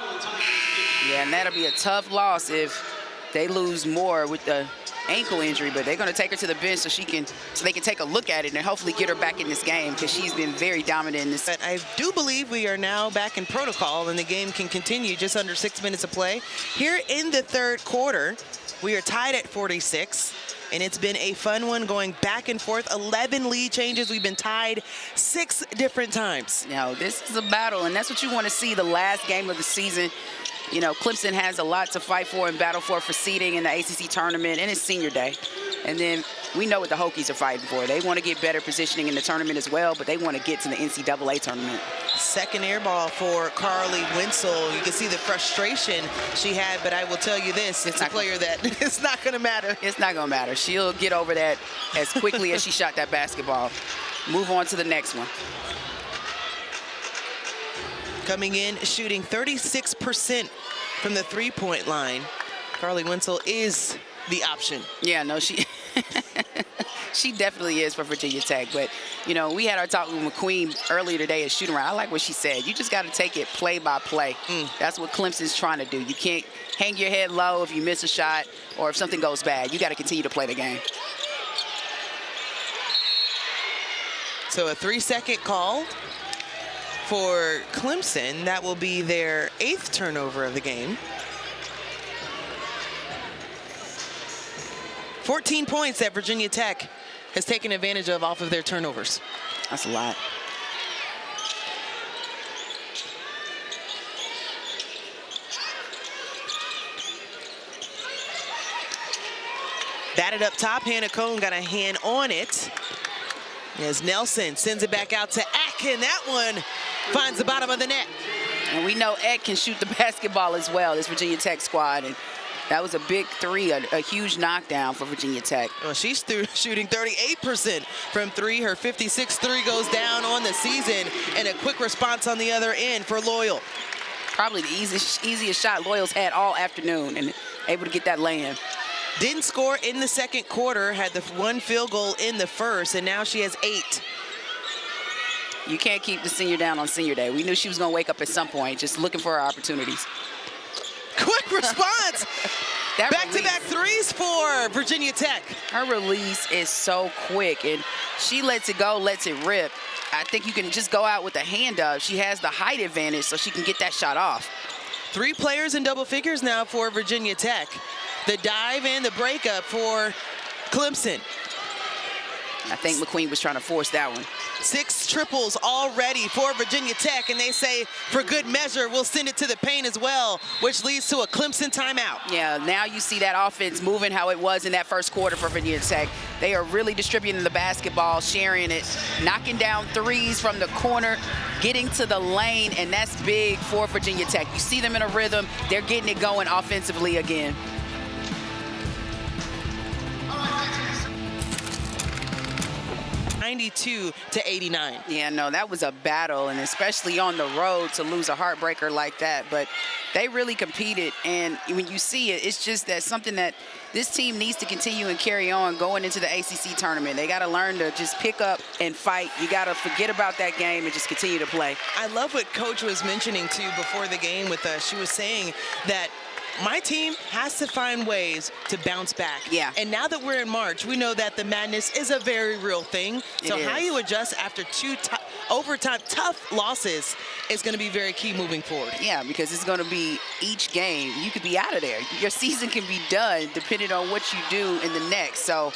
Yeah, and that'll be a tough loss if they lose Moore with the ankle injury, but they're going to take her to the bench so they can take a look at it and hopefully get her back in this game, because she's been very dominant in this. But I do believe we are now back in protocol and the game can continue. Just under 6 minutes of play here in the third quarter. We are tied at 46, and it's been a fun one going back and forth. 11 lead changes. We've been tied 6 different times. Now, this is a battle, and that's what you want to see the last game of the season. You know, Clemson has a lot to fight for and battle for seeding in the ACC tournament, and it's senior day. And then we know what the Hokies are fighting for. They want to get better positioning in the tournament as well, but they want to get to the NCAA tournament. Second air ball for Carleigh Wenzel. You can see the frustration she had, but I will tell you this, it's a player that it's not going to matter. It's not going to matter. She'll get over that as quickly as she shot that basketball. Move on to the next one. Coming in, shooting 36% from the three-point line. Carleigh Wenzel is the option. Yeah, no, she she definitely is for Virginia Tech. But, you know, we had our talk with McQueen earlier today at shoot around. I like what she said. You just got to take it play by play. That's what Clemson's trying to do. You can't hang your head low if you miss a shot or if something goes bad. You got to continue to play the game. So a 3-second call for Clemson. That will be their 8th turnover of the game. 14 points that Virginia Tech has taken advantage of off of their turnovers. That's a lot. Batted up top, Hannah Cohn got a hand on it. As Nelson sends it back out to Eck, and that one finds the bottom of the net. And we know Eck can shoot the basketball as well, this Virginia Tech squad. And that was a big three, a huge knockdown for Virginia Tech. Well, she's shooting 38% from three. Her 56 three goes down on the season, and a quick response on the other end for Loyal. Probably the easiest shot Loyal's had all afternoon, and able to get that lay-in. Didn't score in the second quarter, had the 1 field goal in the first, and now she has 8. You can't keep the senior down on senior day. We knew she was going to wake up at some point, just looking for her opportunities. Quick response. Back-to-back threes for Virginia Tech. Her release is so quick, and she lets it go, lets it rip. I think you can just go out with a hand up. She has the height advantage, so she can get that shot off. 3 players in double figures now for Virginia Tech. The dive and the breakup for Clemson. I think McQueen was trying to force that one. 6 triples already for Virginia Tech, and they say for good measure we'll send it to the paint as well, which leads to a Clemson timeout. Yeah, now you see that offense moving how it was in that first quarter for Virginia Tech. They are really distributing the basketball, sharing it, knocking down threes from the corner, getting to the lane, and that's big for Virginia Tech. You see them in a rhythm. They're getting it going offensively again. 92-89. Yeah, no, that was a battle, and especially on the road to lose a heartbreaker like that. But they really competed, and when you see it, it's just that something that this team needs to continue and carry on going into the ACC tournament. They got to learn to just pick up and fight. You got to forget about that game and just continue to play. I love what Coach was mentioning, too, before the game with us. She was saying that my team has to find ways to bounce back. Yeah. And now that we're in March, we know that the madness is a very real thing. So how you adjust after two overtime tough losses is going to be very key moving forward. Yeah, because it's going to be each game. You could be out of there. Your season can be done depending on what you do in the next. So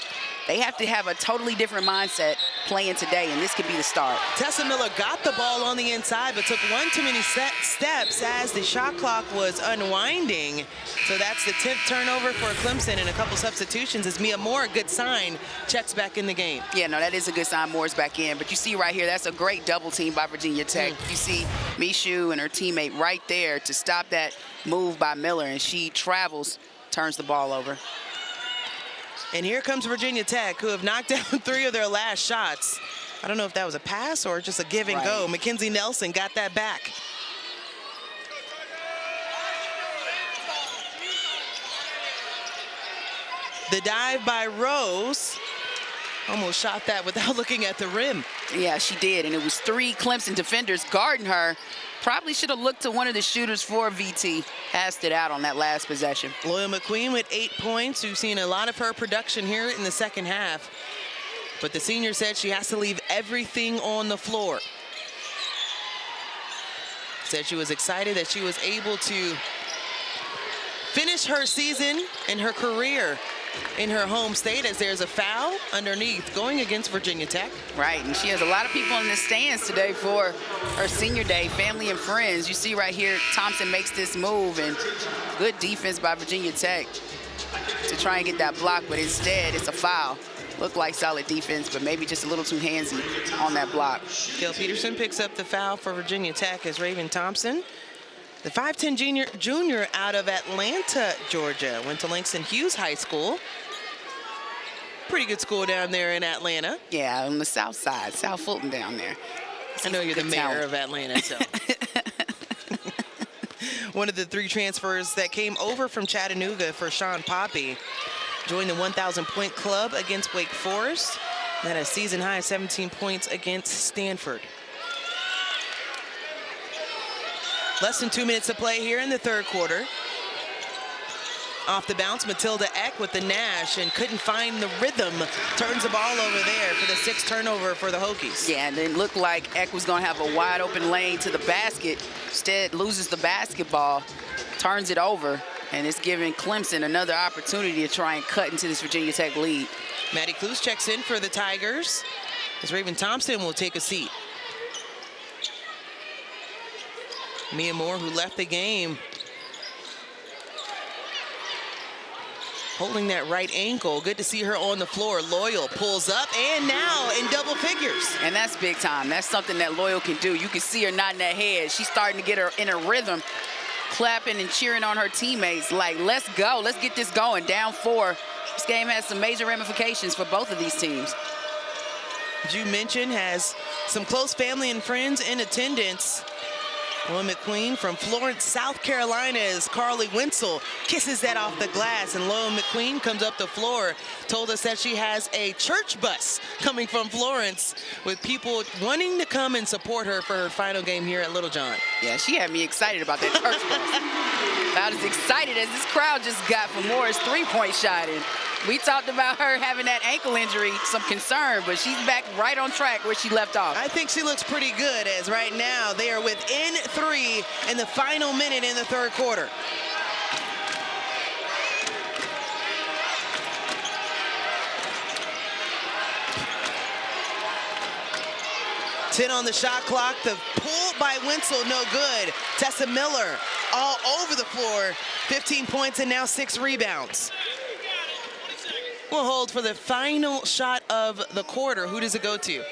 they have to have a totally different mindset playing today, and this could be the start. Tessa Miller got the ball on the inside, but took one too many steps as the shot clock was unwinding. So that's the 10th turnover for Clemson, and a couple substitutions as Mia Moore, a good sign, checks back in the game. Yeah, no, that is a good sign. Moore's back in. But you see right here, that's a great double team by Virginia Tech. You see Micheaux and her teammate right there to stop that move by Miller, and she travels, turns the ball over. And here comes Virginia Tech, who have knocked down 3 of their last shots. I don't know if that was a pass or just a give and go. Mackenzie Nelson got that back. The dive by Rose. Almost shot that without looking at the rim. Yeah, she did, and it was 3 Clemson defenders guarding her. Probably should have looked to one of the shooters for VT. Passed it out on that last possession. Loyal McQueen with 8 points. We've seen a lot of her production here in the second half. But the senior said she has to leave everything on the floor. Said she was excited that she was able to finish her season and her career in her home state, as there's a foul underneath going against Virginia Tech. Right, and she has a lot of people in the stands today for her senior day, family and friends. You see right here, Thompson makes this move, and good defense by Virginia Tech to try and get that block, but instead it's a foul. Looked like solid defense, but maybe just a little too handsy on that block. Gail Peterson picks up the foul for Virginia Tech as Raven Thompson, the 5'10" junior out of Atlanta, Georgia, went to Langston Hughes High School. Pretty good school down there in Atlanta. Yeah, on the south side, South Fulton down there. I know you're the mayor of Atlanta, so. One of the 3 transfers that came over from Chattanooga for Sean Poppy. Joined the 1,000-point club against Wake Forest. Then a season-high 17 points against Stanford. Less than 2 minutes to play here in the third quarter. Off the bounce, Matilda Eck with the Nash and couldn't find the rhythm. Turns the ball over there for the 6th turnover for the Hokies. Yeah, and it looked like Eck was going to have a wide open lane to the basket. Instead, loses the basketball, turns it over, and it's giving Clemson another opportunity to try and cut into this Virginia Tech lead. Maddie Cluse checks in for the Tigers as Raven Thompson will take a seat. Mia Moore, who left the game, holding that right ankle. Good to see her on the floor. Loyal pulls up and now in double figures. And that's big time. That's something that Loyal can do. You can see her nodding that head. She's starting to get her in a rhythm, clapping and cheering on her teammates like, let's go, let's get this going. Down 4. This game has some major ramifications for both of these teams. As you mentioned, has some close family and friends in attendance. Loyal McQueen from Florence, South Carolina, as Carleigh Wenzel kisses that off the glass, and Loyal McQueen comes up the floor, told us that she has a church bus coming from Florence with people wanting to come and support her for her final game here at Littlejohn. Yeah, she had me excited about that church bus. About as excited as this crowd just got for Moore's 3-point shot. And we talked about her having that ankle injury, some concern, but she's back right on track where she left off. I think she looks pretty good, as right now they are within 3 in the final minute in the third quarter. Ten on the shot clock. The pull by Wenzel, no good. Tessa Miller all over the floor. 15 points and now 6 rebounds. We'll hold for the final shot of the quarter. Who does it go to?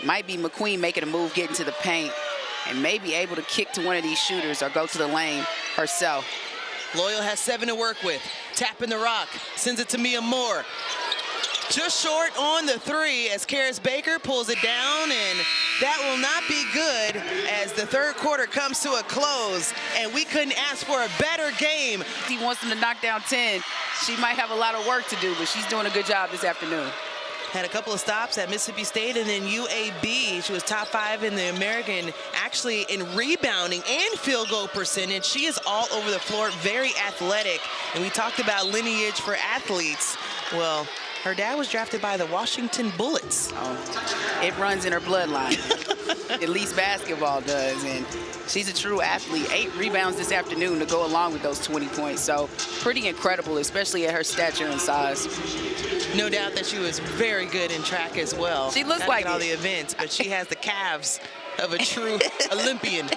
Might be McQueen making a move, getting to the paint, and maybe able to kick to one of these shooters or go to the lane herself. Loyal has 7 to work with. Tapping the rock, sends it to Mia Moore. Just short on the 3 as Carys Baker pulls it down, and that will not be good as the third quarter comes to a close, and we couldn't ask for a better game. He wants them to knock down 10. She might have a lot of work to do, but she's doing a good job this afternoon. Had a couple of stops at Mississippi State and then UAB. She was top 5 in the American, actually in rebounding and field goal percentage. She is all over the floor, very athletic. And we talked about lineage for athletes. Well, her dad was drafted by the Washington Bullets. Oh, it runs in her bloodline. At least basketball does. And she's a true athlete. 8 rebounds this afternoon to go along with those 20 points. So pretty incredible, especially at her stature and size. No doubt that she was very good in track as well. She looks like all the events, but she has the calves of a true Olympian.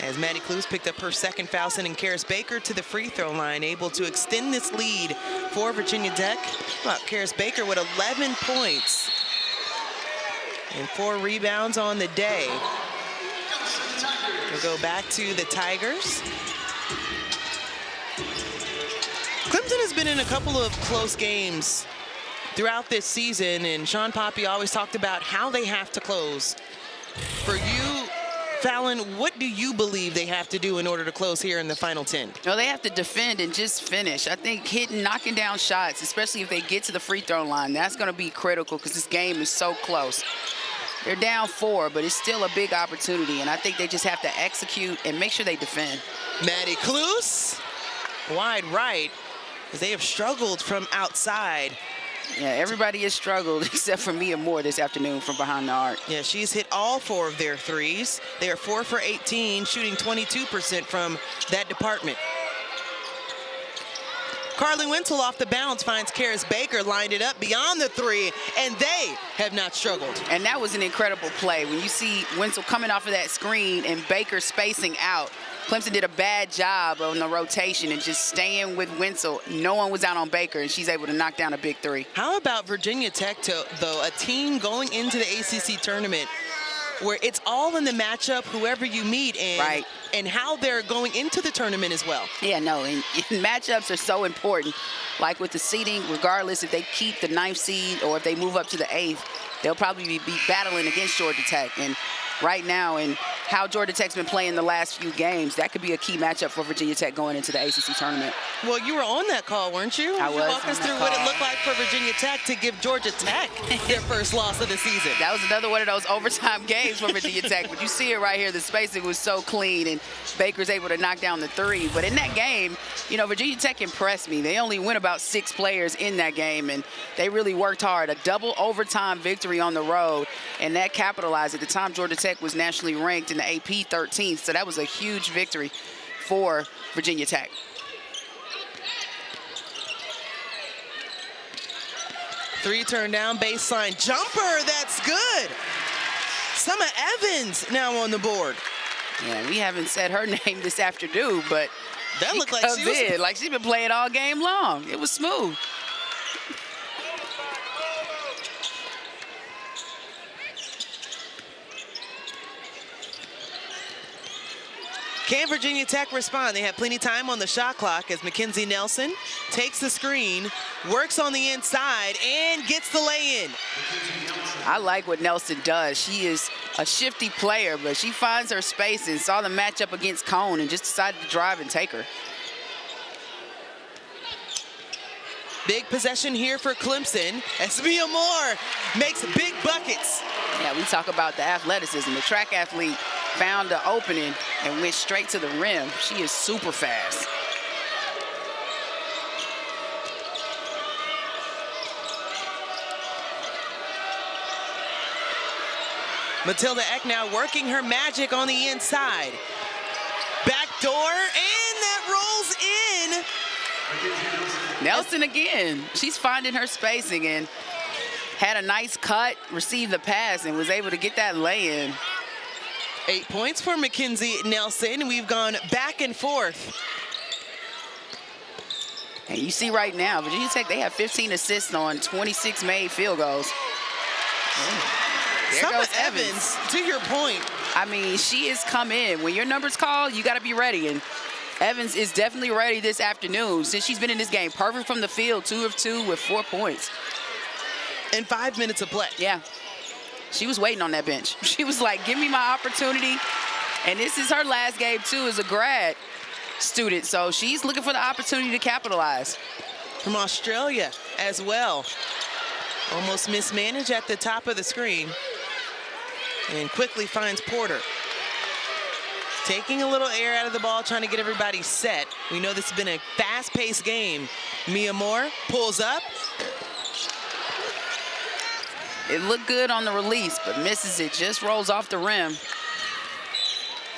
As Maddie Clues picked up her second foul, sending Carys Baker to the free throw line, able to extend this lead for Virginia Tech. Well, Carys Baker with 11 points and 4 rebounds on the day. We'll go back to the Tigers. Clemson has been in a couple of close games throughout this season, and Sean Poppy always talked about how they have to close. For you, Fallon, what do you believe they have to do in order to close here in the final 10? No, they have to defend and just finish. I think knocking down shots, especially if they get to the free throw line, that's going to be critical because this game is so close. They're down 4, but it's still a big opportunity, and I think they just have to execute and make sure they defend. Maddie Clues, wide right, as they have struggled from outside. Yeah, everybody has struggled except for Mia Moore this afternoon from behind the arc. Yeah, she's hit all 4 of their threes. They are 4 for 18, shooting 22% from that department. Carleigh Wenzel off the bounce finds Carys Baker, lined it up beyond the 3, and they have not struggled. And that was an incredible play. When you see Wenzel coming off of that screen and Baker spacing out, Clemson did a bad job on the rotation and just staying with Wenzel. No one was out on Baker, and she's able to knock down a big 3. How about Virginia Tech, though, a team going into the ACC tournament where it's all in the matchup, whoever you meet, and, right, and how they're going into the tournament as well. Yeah, no, and matchups are so important. Like with the seeding, regardless if they keep the 9th seed or if they move up to the 8th, they'll probably be battling against Georgia Tech. And right now, and how Georgia Tech's been playing the last few games, that could be a key matchup for Virginia Tech going into the ACC tournament. Well, you were on that call, weren't you? I was. Walk us through what it looked like for Virginia Tech to give Georgia Tech their first loss of the season. That was another one of those overtime games for Virginia Tech, but you see it right here. The spacing was so clean, and Baker's able to knock down the 3. But in that game, you know, Virginia Tech impressed me. They only went about 6 players in that game, and they really worked hard. A double overtime victory on the road, and that capitalized. At the time, Georgia Tech was nationally ranked in the AP 13th, so that was a huge victory for Virginia Tech. Three turn down baseline jumper, that's good. Summer Evans now on the board. Yeah, we haven't said her name this afternoon, but that looked like she was like she's been playing all game long. It was smooth. Can Virginia Tech respond? They have plenty of time on the shot clock as Mackenzie Nelson takes the screen, works on the inside, and gets the lay-in. I like what Nelson does. She is a shifty player, but she finds her space and saw the matchup against Cone and just decided to drive and take her. Big possession here for Clemson as Mia Moore makes big buckets. Yeah, we talk about the athleticism. The track athlete found the opening and went straight to the rim. She is super fast. Matilda Eck now working her magic on the inside. Back door, and that rolls in. Nelson again. She's finding her spacing and had a nice cut, received the pass, and was able to get that lay-in. 8 points for Mackenzie Nelson. We've gone back and forth. And you see right now, Virginia Tech, they have 15 assists on 26 made field goals. There goes Evans, to your point. I mean, she has come in. When your number's called, you got to be ready. And Evans is definitely ready this afternoon. Since she's been in this game, perfect from the field, 2 of 2 with 4 points. And 5 minutes of play. Yeah. She was waiting on that bench. She was like, give me my opportunity. And this is her last game, too, as a grad student. So she's looking for the opportunity to capitalize. From Australia, as well. Almost mismanaged at the top of the screen. And quickly finds Porter. Taking a little air out of the ball, trying to get everybody set. We know this has been a fast-paced game. Micheaux pulls up. It looked good on the release, but misses it. Just rolls off the rim.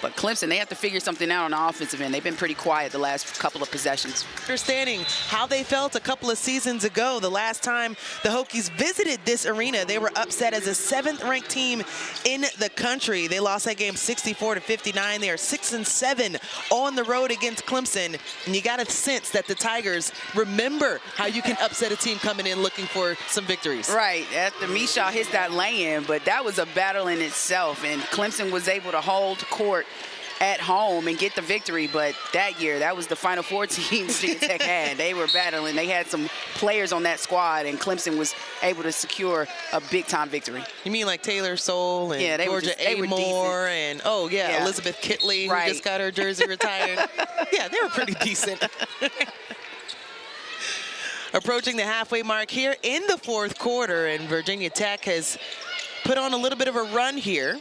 But Clemson, they have to figure something out on the offensive end. They've been pretty quiet the last couple of possessions. Understanding how they felt a couple of seasons ago, the last time the Hokies visited this arena, they were upset as a 7th-ranked team in the country. They lost that game 64-59. They are 6-7 on the road against Clemson. And you got to sense that the Tigers remember how you can upset a team coming in looking for some victories. Right, after Micheaux hits that lay-in, but that was a battle in itself. And Clemson was able to hold court at home and get the victory, but that year, that was the Final Four team Virginia Tech had. They were battling. They had some players on that squad, and Clemson was able to secure a big-time victory. You mean like Taylor Soule and Georgia Amore and, Elizabeth Kitley, who just got her jersey retired. Yeah, they were pretty decent. Approaching the halfway mark here in the 4th quarter, and Virginia Tech has put on a little bit of a run here.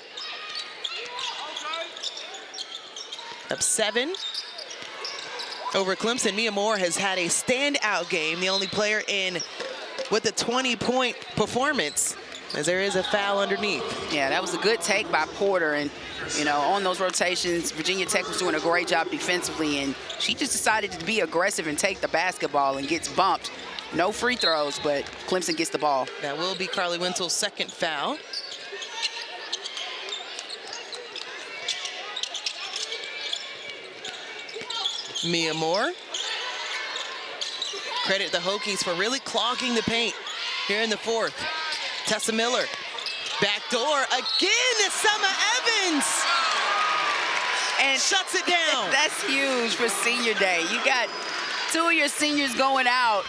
Up 7 over Clemson. Micheaux has had a standout game, the only player in with a 20-point performance, as there is a foul underneath. Yeah, that was a good take by Porter, and you know, on those rotations, Virginia Tech was doing a great job defensively, and she just decided to be aggressive and take the basketball and gets bumped. No free throws, but Clemson gets the ball. That will be Carleigh Wenzel's 2nd foul. Micheaux. Credit the Hokies for really clogging the paint here in the 4th. Tessa Miller, backdoor again to Summer Evans. And shuts it down. That's huge for senior day. You got 2 of your seniors going out,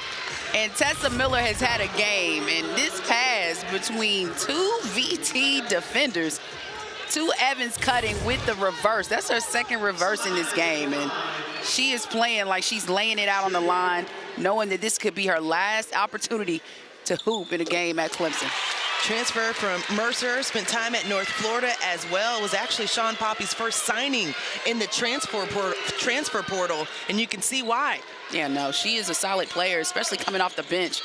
and Tessa Miller has had a game. And this pass between 2 VT defenders, 2 Evans cutting with the reverse. That's her 2nd reverse in this game. And she is playing like she's laying it out on the line, knowing that this could be her last opportunity to hoop in a game at Clemson. Transfer from Mercer, spent time at North Florida as well. It was actually Sean Poppy's first signing in the transfer portal, and you can see why. Yeah, no, she is a solid player, especially coming off the bench.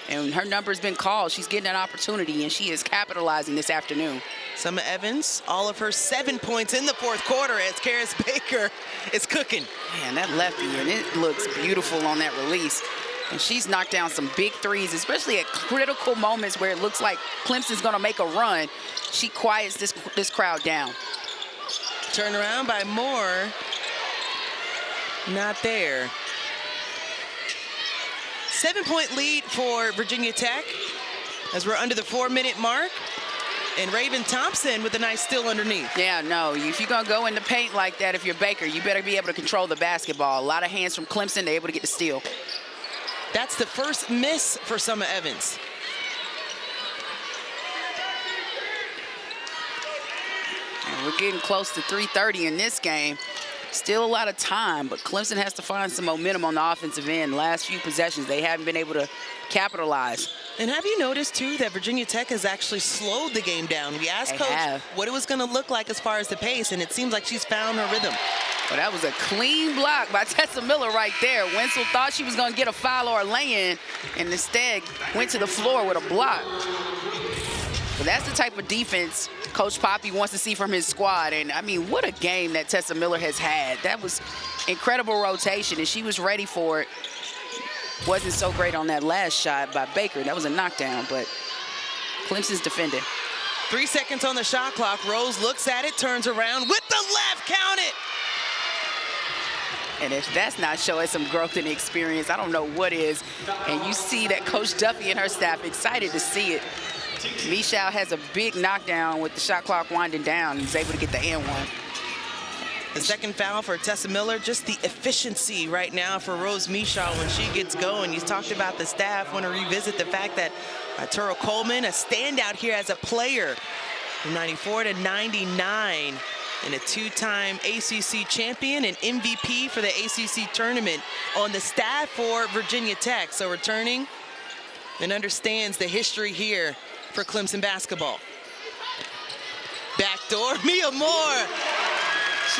And her number's been called. She's getting an opportunity, and she is capitalizing this afternoon. Summer Evans, all of her 7 points in the 4th quarter as Carys Baker is cooking. Man, that lefty, and it looks beautiful on that release. And she's knocked down some big threes, especially at critical moments where it looks like Clemson's going to make a run. She quiets this crowd down. Turned around by Moore. Not there. 7-point lead for Virginia Tech as we're under the 4-minute mark. And Raven Thompson with a nice steal underneath. Yeah, no, if you're going to go in the paint like that, if you're Baker, you better be able to control the basketball. A lot of hands from Clemson, they're able to get the steal. That's the first miss for Summer Evans. And we're getting close to 3:30 in this game. Still a lot of time, but Clemson has to find some momentum on the offensive end. Last few possessions, they haven't been able to capitalize. And have you noticed, too, that Virginia Tech has actually slowed the game down? We asked Coach what it was going to look like as far as the pace, and it seems like she's found her rhythm. Well, that was a clean block by Tessa Miller right there. Wenzel thought she was going to get a foul or a lay-in, and instead went to the floor with a block. But that's the type of defense Coach Poppy wants to see from his squad. And, I mean, what a game that Tessa Miller has had. That was incredible rotation, and she was ready for it. Wasn't so great on that last shot by Baker. That was a knockdown, but Clemson's defending. 3 seconds on the shot clock. Rose looks at it, turns around with the left, count it. And if that's not showing some growth and experience, I don't know what is. And you see that Coach Duffy and her staff excited to see it. Micheaux has a big knockdown with the shot clock winding down. He's able to get the and one. The 2nd foul for Tessa Miller, just the efficiency right now for Rose Micheaux when she gets going. You talked about the staff. Want to revisit the fact that Turo Coleman, a standout here as a player from 94 to 99, and a 2-time ACC champion and MVP for the ACC tournament on the staff for Virginia Tech. So returning and understands the history here for Clemson basketball. Backdoor, Micheaux.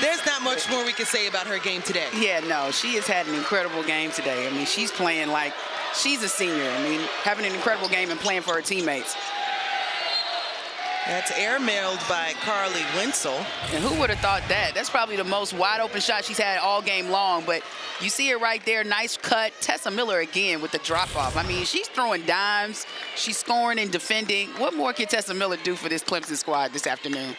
There's not much more we can say about her game today. Yeah, no, she has had an incredible game today. I mean, she's playing like she's a senior. I mean, having an incredible game and playing for her teammates. That's airmailed by Carleigh Wenzel. And who would have thought that? That's probably the most wide open shot she's had all game long, but you see it right there, nice cut. Tessa Miller again with the drop off. I mean, she's throwing dimes, she's scoring and defending. What more can Tessa Miller do for this Clemson squad this afternoon?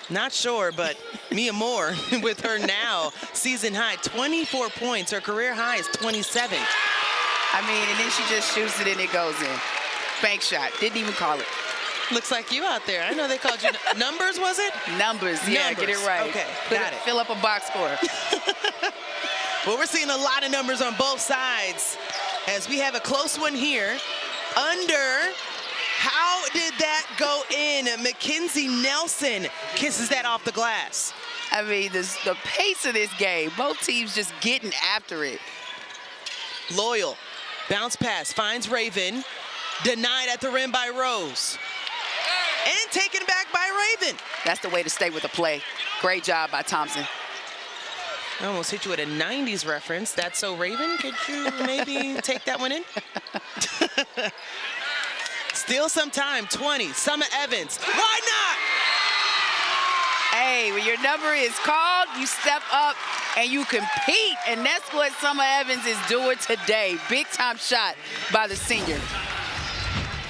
Not sure, but Micheaux with her now season high 24 points. Her career high is 27. I mean, and then she just shoots it and it goes in. Bank shot, didn't even call it. Looks like you out there. I know they called you numbers, was it? Numbers, yeah, numbers. Get it right. Okay, got it. Fill up a box score. Well, we're seeing a lot of numbers on both sides as we have a close one here. Under. How did that go in? Mackenzie Nelson kisses that off the glass. I mean, the pace of this game, both teams just getting after it. Loyal, bounce pass, finds Raven. Denied at the rim by Rose. And taken back by Raven. That's the way to stay with the play. Great job by Thompson. I almost hit you with a 90s reference. That's So Raven. Could you maybe take that one in? Still some time, 20. Summer Evans. Why not? Hey, when your number is called, you step up and you compete. And that's what Summer Evans is doing today. Big time shot by the senior.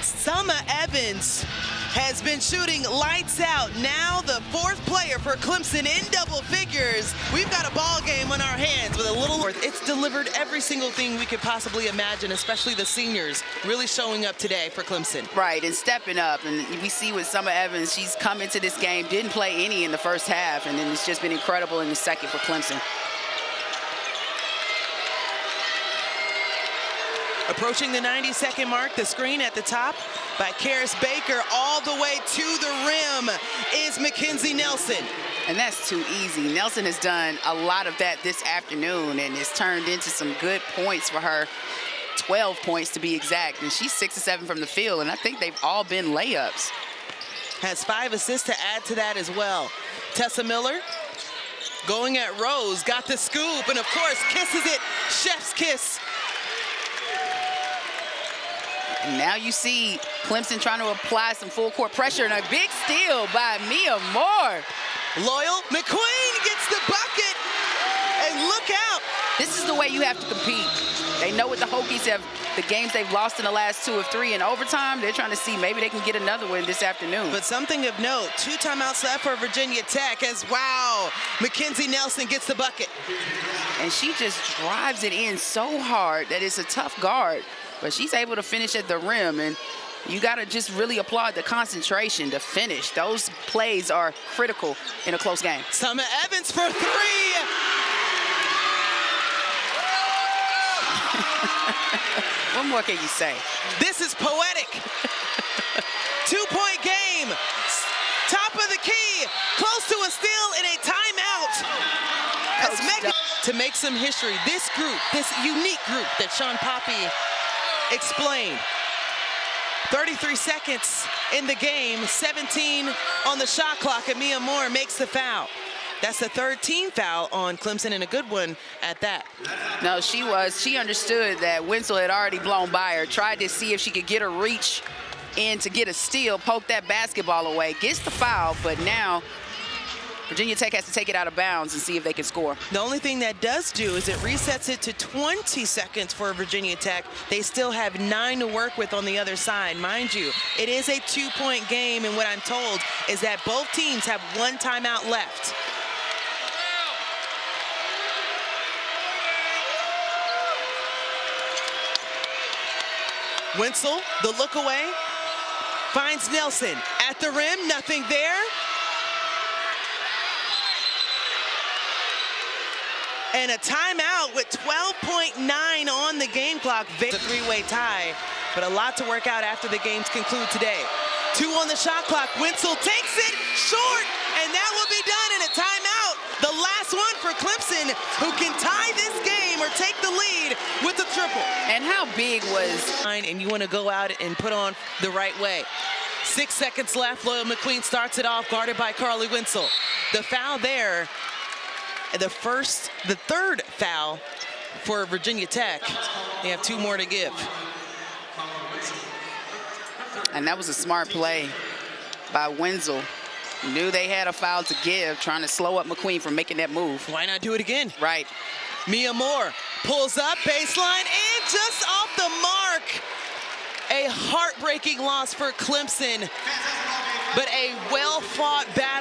Summer Evans has been shooting lights out. Now the fourth player for Clemson in double figures. We've got a ball game on our hands with a little. It's delivered every single thing we could possibly imagine, especially the seniors really showing up today for Clemson. Right, and stepping up. And we see with Summer Evans, she's come into this game, didn't play any in the first half, and then it's just been incredible in the second for Clemson. Approaching the 90-second mark, the screen at the top by Carys Baker all the way to the rim is Mackenzie Nelson. And that's too easy. Nelson has done a lot of that this afternoon, and it's turned into some good points for her. 12 points to be exact, and she's 6 of 7 from the field, and I think they've all been layups. Has 5 assists to add to that as well. Tessa Miller going at Rose, got the scoop, and of course kisses it, chef's kiss. And now you see Clemson trying to apply some full court pressure, and a big steal by Micheaux. Loyal, McQueen gets the bucket, and look out. This is the way you have to compete. They know what the Hokies have, the games they've lost in the last 2 of 3 in overtime. They're trying to see maybe they can get another one this afternoon. But something of note, 2 timeouts left for Virginia Tech as, wow, Mackenzie Nelson gets the bucket. And she just drives it in so hard that it's a tough guard. But she's able to finish at the rim, and you got to just really applaud the concentration to finish. Those plays are critical in a close game. Summer Evans for 3. What more can you say? This is poetic. 2-point game. Top of the key. Close to a steal in a timeout. To make some history, this group, this unique group that Sean Poppy explained. 33 seconds in the game, 17 on the shot clock, and Micheaux makes the foul. That's the 3rd team foul on Clemson, and a good one at that. No, she understood that Wenzel had already blown by her, tried to see if she could get a reach in to get a steal, poke that basketball away, gets the foul, but now Virginia Tech has to take it out of bounds and see if they can score. The only thing that does do is it resets it to 20 seconds for Virginia Tech. They still have 9 to work with on the other side. Mind you, it is a 2-point game, and what I'm told is that both teams have 1 timeout left. Wenzel, the look away, finds Nelson at the rim, nothing there. And a timeout with 12.9 on the game clock. It's a 3-way tie, but a lot to work out after the games conclude today. 2 on the shot clock. Wenzel takes it short, and that will be done in a timeout the last one for Clemson, who can tie this game or take the lead with a triple. And how big was... And you want to go out and put on the right way. 6 seconds left. Loyal McQueen starts it off, guarded by Carleigh Wenzel. The foul there, the third foul for Virginia Tech. They have 2 more to give. And that was a smart play by Wenzel. Knew they had a foul to give, trying to slow up McQueen from making that move. Why not do it again? Right. Mia Moore pulls up, baseline, and just off the mark. A heartbreaking loss for Clemson, but a well-fought battle.